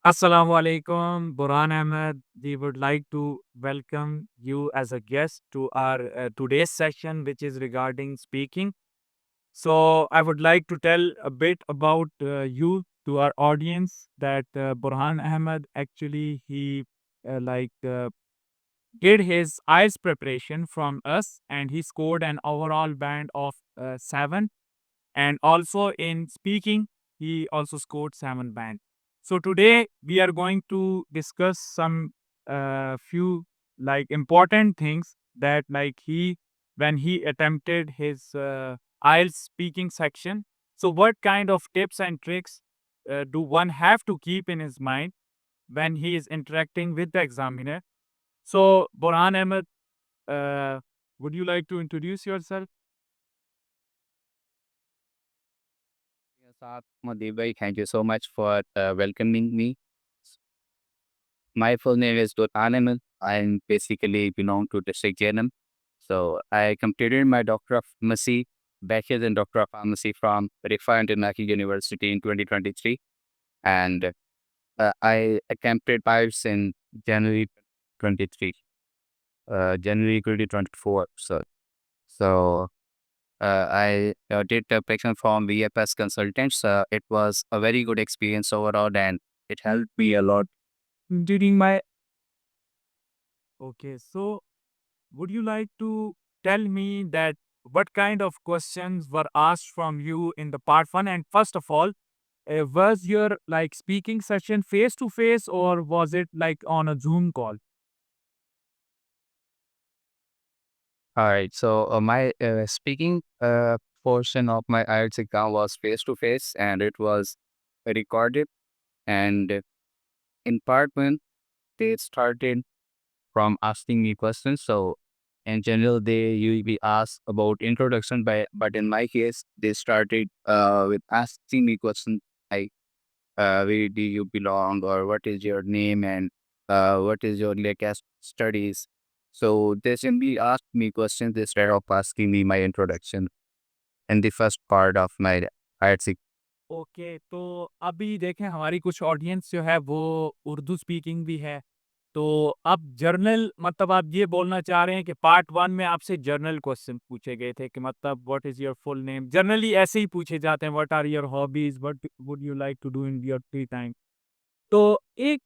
Assalamu alaikum, Burhan Ahmed. We would like to welcome you as a guest to our today's session, which is regarding speaking. So, I would like to tell a bit about you to our audience that Burhan Ahmed actually he did his IELTS preparation from us, and he scored an overall band of 7, and also in speaking he also scored 7 band. So today we are going to discuss some few like important things that like he when he attempted his IELTS speaking section. So what kind of tips and tricks do one have to keep in his mind when he is interacting with the examiner? So Burhan Ahmed, uh, would you like to introduce yourself? Yes, Deep bhai, thank you so much for welcoming me. My full name is Dothan Ahmed. I basically belong to district JNM. So I completed my Doctor of Pharmacy, Bachelor's in Doctor of Pharmacy from Rifa International University in 2023. And I attempted PIELTS in January 23, January 2024. So I did the application from VFS Consultants. It was a very good experience overall, and it helped me a lot during my. Okay, so would you like to tell me that what kind of questions were asked from you in the part one? And first of all, was your like speaking session face to face or was it like on a Zoom call? All right, so my speaking portion of my IELTS exam was face to face, and it was recorded. And in part one, they started from asking me questions. So in general, they usually ask about introduction, but in my case, they started with asking me questions like where do you belong, or what is your name, and what is your latest studies. So they simply asked me questions instead of asking me my introduction in the first part of my IELTS. Okay, तो अभी देखें हमारी कुछ audience जो है वो Urdu speaking भी है। तो अब जर्नल मतलब आप ये बोलना चाह रहे हैं कि पार्ट 1 में आपसे जर्नल क्वेश्चन पूछे गए थे कि मतलब what is your full name? Generally ऐसे ही पूछे जाते हैं, what are your hobbies? What would you like to do in your free time? तो एक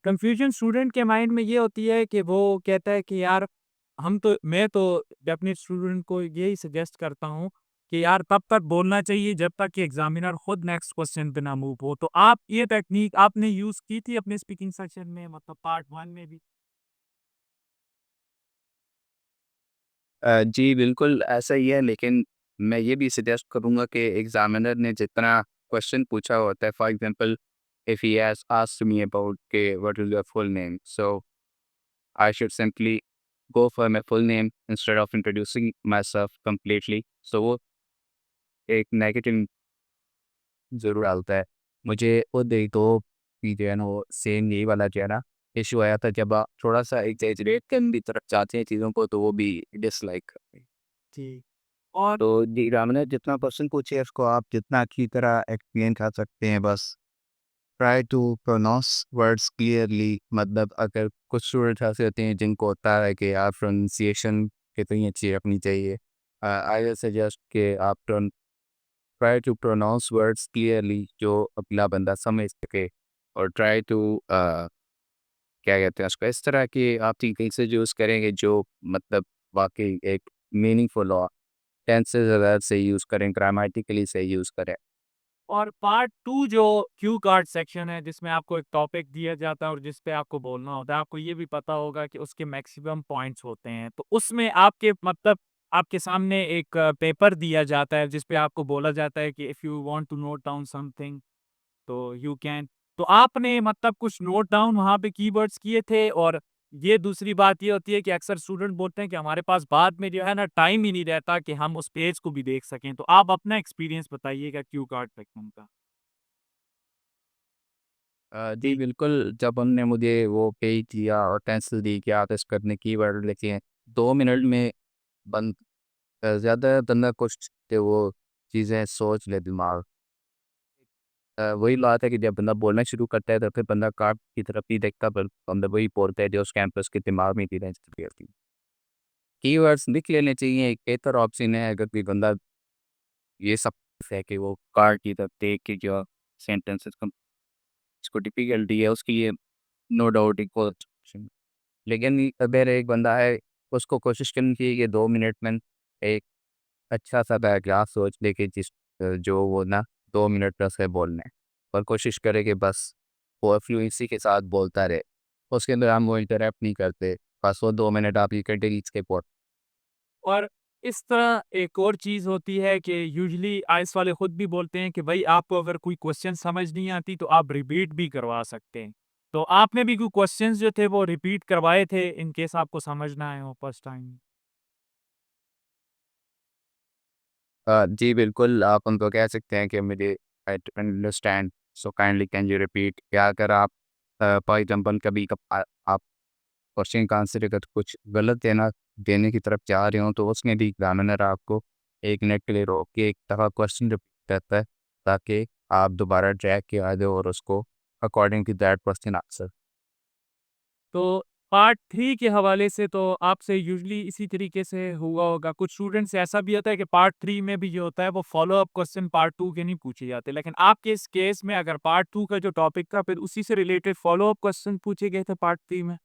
कन्फ्यूजन स्टूडेंट के माइंड में ये होती है कि वो कहता है कि यार मैं तो अपने स्टूडेंट को यही सजेस्ट करता हूँ कि यार तब तक बोलना चाहिए जब तक कि एग्जामिनर खुद नेक्स्ट क्वेश्चन पे ना मूव हो। तो आप ये टेक्निक आपने यूज़ की थी अपने स्पीकिंग सेक्शन में मतलब पार्ट 1 में भी? जी, बिल्कुल ऐसा ही है, लेकिन मैं ये भी सजेस्ट करूँगा कि एग्ज़ामिनर ने जितना क्वेश्चन पूछा होता है, for example if he has asked me about के what is your full name, so I should simply go for my full name instead of introducing myself completely. So वो एक नेगेटिव ज़रूर डालता है। मुझे खुद 1-2 भी जो है ना वो सेम यही वाला जो है ना इश्यू आया था, जब आप थोड़ा-सा एक्ज़ैजरेट करने की तरफ जाते हैं चीज़ों को, तो वो भी डिसलाइक करते हैं। जी। और तो जी, एग्ज़ामिनर जितना क्वेश्चन पूछे उसको आप जितना अच्छी तरह एक्सप्लेन कर सकते हैं, बस try to pronounce words clearly. मतलब अगर कुछ स्टूडेंट्स ऐसे होते हैं जिनको होता है कि यार प्रोनंसिएशन कितनी अच्छी रखनी चाहिए, आई विल सजेस्ट कि आप try to pronounce words clearly जो अगला बंदा समझ सके, और ट्राई टू क्या कहते हैं उसको, इस तरह की आप टेक्निक्स यूज़ करेंगे जो मतलब वाक़ई एक मीनिंगफुल हो। टेंसेस वगैरह से यूज़ करें, ग्रामेटिकली सही यूज़ करें। और पार्ट 2 जो क्यू कार्ड सेक्शन है जिसमें आपको एक टॉपिक दिया जाता है और जिस पे आपको बोलना होता है, आपको ये भी पता होगा कि उसके मैक्सिमम पॉइंट्स होते हैं। तो उसमें आपके मतलब आपके सामने एक पेपर दिया जाता है जिस पे आपको बोला जाता है कि if you want to note down something तो यू कैन। तो आपने मतलब कुछ नोट डाउन वहाँ पे कीवर्ड्स किए थे। और ये दूसरी बात ये होती है कि अक्सर स्टूडेंट बोलते हैं कि हमारे पास बाद में जो है ना टाइम ही नहीं रहता कि हम उस पेज को भी देख सकें। तो आप अपना एक्सपीरियंस बताइएगा क्यू कार्ड सेक्शन का। जी बिल्कुल, जब उन्होंने मुझे वो पेज दिया और पेंसिल दी कि आप इस पर अपने कीवर्ड लिखें, 2 मिनट में बन ज़्यादा बंदा कुछ कि वो चीज़ें सोच ले दिमाग। वही बात है कि जब बंदा बोलना शुरू करता है तो फिर बंदा कार्ड की तरफ नहीं देखता, पर बंदा वही बोलता है जो उस कैंपस के दिमाग में चीज़ें चलती रहती हैं। कीवर्ड्स लिख लेने चाहिए, एक बेहतर ऑप्शन है अगर कोई बंदा ये सब है कि वो कार्ड की तरफ देख के जो सेंटेंसेस को इसको डिफ़िकल्टी है उसकी ये नो डाउट इक्वल। लेकिन अगर एक बंदा है उसको कोशिश करनी चाहिए कि 2 मिनट में एक अच्छा-सा पैराग्राफ सोच ले कि जो वो ना 2 मिनट में उसे बोलना है, और कोशिश करे कि बस वो फ्लुएंसी के साथ बोलता रहे। उसके अंदर हम वो इंटरप्ट नहीं करते, बस वो 2 मिनट आप ये करके खींच के बोल। और इस तरह एक और चीज़ होती है कि यूजुअली आइल्स वाले खुद भी बोलते हैं कि भाई आपको अगर कोई क्वेश्चन समझ नहीं आती तो आप रिपीट भी करवा सकते हैं। तो आपने भी कोई क्वेश्चंस जो थे वो रिपीट करवाए थे इन केस आपको समझ ना आए हो फर्स्ट टाइम? जी बिल्कुल, आप उनको कह सकते हैं कि मुझे I don't understand, so kindly can you repeat. या अगर आप फॉर एग्ज़ाम्पल कभी आप क्वेश्चन का आंसर अगर कुछ गलत देने की तरफ जा रहे हो तो उसमें भी एग्ज़ामिनर आपको 1 मिनट के लिए रोक के एक दफ़ा क्वेश्चन रिपीट करता है, ताकि आप दोबारा ट्रैक पे आ जाओ और उसको according to that question answer. तो पार्ट 3 के हवाले से तो आपसे यूजुअली इसी तरीके से हुआ होगा। कुछ स्टूडेंट्स से ऐसा भी होता है कि पार्ट 3 में भी जो होता है वो फ़ॉलो अप क्वेश्चन पार्ट 2 के नहीं पूछे जाते। लेकिन आपके इस केस में अगर पार्ट 2 का जो टॉपिक था फिर उसी से रिलेटेड फ़ॉलो अप क्वेश्चन पूछे गए थे पार्ट 3 में?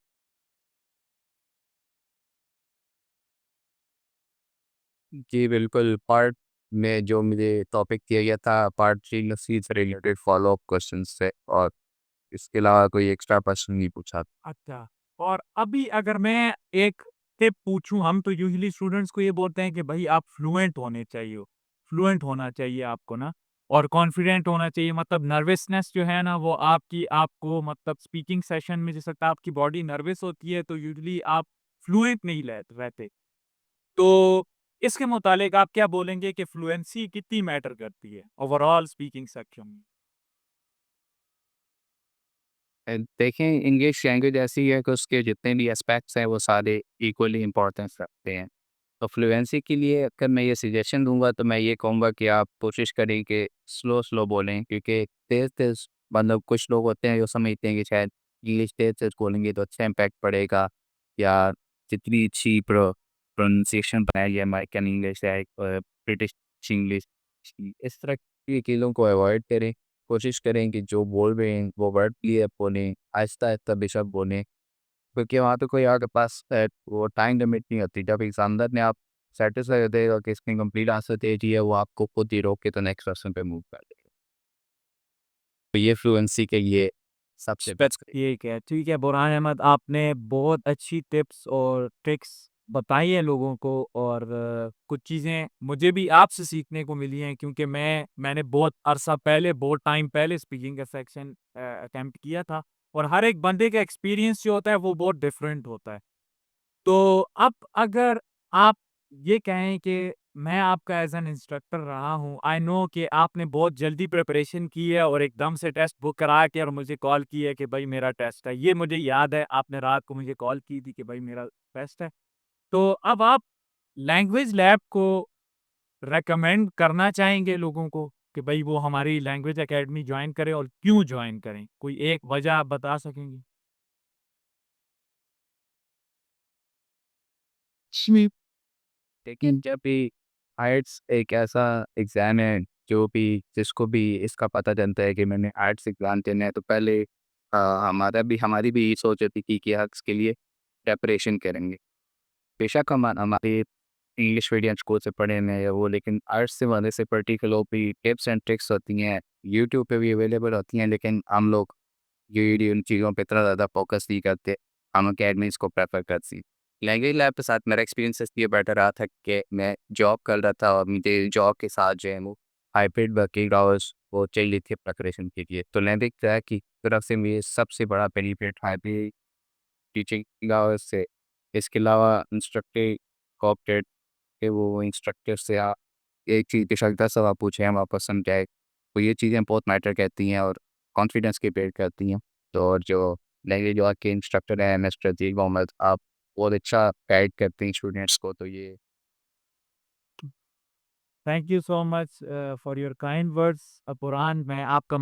जी बिल्कुल, पार्ट में जो मुझे टॉपिक दिया गया था पार्ट 3 उसी से रिलेटेड फ़ॉलो अप क्वेश्चन्स थे, और इसके अलावा कोई एक्स्ट्रा प्रश्न नहीं पूछा। अच्छा। और अभी अगर मैं एक टिप पूछूँ, हम तो यूजुअली स्टूडेंट्स को ये बोलते हैं कि भई आप फ्लुएंट होने चाहिए, फ्लुएंट होना चाहिए आपको ना और कॉन्फिडेंट होना चाहिए मतलब नर्वसनेस जो है ना वो आपकी आपको मतलब स्पीकिंग सेशन में जैसे आपकी बॉडी नर्वस होती है तो यूजुअली आप फ्लुएंट नहीं रहते। तो इसके मुतालिक आप क्या बोलेंगे कि फ्लुएंसी कितनी मैटर करती है ओवरऑल स्पीकिंग सेक्शन में? देखें, इंग्लिश लैंग्वेज ऐसी है कि उसके जितने भी एस्पेक्ट्स हैं वो सारे इक्वली इम्पोर्टेंस रखते हैं। तो फ्लुएंसी के लिए अगर मैं ये सजेशन दूंगा तो मैं ये कहूँगा कि आप कोशिश करें कि स्लो स्लो बोलें, क्योंकि तेज़ तेज़ मतलब कुछ लोग होते हैं जो समझते हैं कि शायद इंग्लिश तेज़ तेज़ बोलेंगे तो अच्छा इम्पैक्ट पड़ेगा, या जितनी अच्छी प्रोनाउंसिएशन बनाई है अमेरिकन इंग्लिश या ब्रिटिश इंग्लिश, इस तरह की चीज़ों को अवॉइड करें। कोशिश करें कि जो बोल रहे हैं वो वर्ड क्लियर बोलें, आहिस्ता-आहिस्ता बेशक बोलें, क्योंकि वहाँ पे कोई आपके पास वो टाइम लिमिट नहीं होती। जब एग्ज़ामिनर ने आप सैटिस्फाई हो जाएगा कि इसने कंप्लीट आंसर दे दिया है, वो आपको खुद ही रोक के तो नेक्स्ट क्वेश्चन पे मूव कर देगा। तो ये फ्लुएंसी के लिए सबसे बेस्ट है। ठीक है बुरहान अहमद आपने बहुत अच्छी टिप्स और ट्रिक्स बताई हैं लोगों को और कुछ चीज़ें मुझे भी आपसे सीखने को मिली हैं क्योंकि मैंने बहुत अरसा पहले बहुत टाइम पहले स्पीकिंग का सेक्शन अटेम्प्ट किया था और हर एक बंदे का एक्सपीरियंस जो होता है वो बहुत डिफरेंट होता है। तो अब अगर आप ये कहें कि मैं आपका एज़ एन इंस्ट्रक्टर रहा हूँ, आई नो कि आपने बहुत जल्दी प्रिपरेशन की है और एकदम से टेस्ट बुक करा के और मुझे कॉल की है कि भाई मेरा टेस्ट है। ये मुझे याद है आपने रात को मुझे कॉल की थी कि भाई मेरा टेस्ट है। तो अब आप लैंग्वेज लैब को रिकमेंड करना चाहेंगे लोगों को कि भाई वो हमारी लैंग्वेज अकेडमी जॉइन करें और क्यों जॉइन करें? कोई एक वजह आप बता सकेंगे? लेकिन जब भी आइट्स एक ऐसा एग्ज़ाम है जो भी जिसको भी इसका पता चलता है कि मैंने आइट्स एग्ज़ाम देना है, तो पहले हमारी भी यही सोच होती थी कि हम इसके लिए प्रिपरेशन करेंगे। बेशक हम हमारे इंग्लिश मीडियम स्कूल से पढ़े हैं या वो, लेकिन आर्ट्स से वाले से पर्टिकुलर भी टिप्स एंड ट्रिक्स होती हैं, यूट्यूब पे भी अवेलेबल होती हैं, लेकिन हम लोग ये उन चीज़ों पे इतना ज़्यादा फोकस नहीं करते, हम अकेडमीज़ को प्रेफ़र करते हैं। लैंग्वेज लैब के साथ मेरा एक्सपीरियंस इसलिए बेटर रहा था कि मैं जॉब कर रहा था और मुझे जॉब के साथ जो है वो हाइब्रिड वर्किंग आवर्स वो चाहिए थे प्रिपरेशन के लिए। तो लैंग्वेज लैब की तरफ से मुझे सबसे बड़ा बेनिफिट हाइब्रिड टीचिंग आवर्स से, इसके अलावा इंस्ट्रक्टर कोऑपरेट के वो इंस्ट्रक्टर से आप एक चीज़ बेशक 10 सवाल पूछे हम वापस समझाए। तो ये चीज़ें बहुत मैटर करती हैं और कॉन्फिडेंस की बिल्ड करती हैं। तो और जो लैंग्वेज जो आपके इंस्ट्रक्टर हैं मिस्टर अतीक मोहम्मद, आप बहुत अच्छा गाइड करते हैं स्टूडेंट्स को, तो ये thank you so much for your kind words Burhan मैं आपका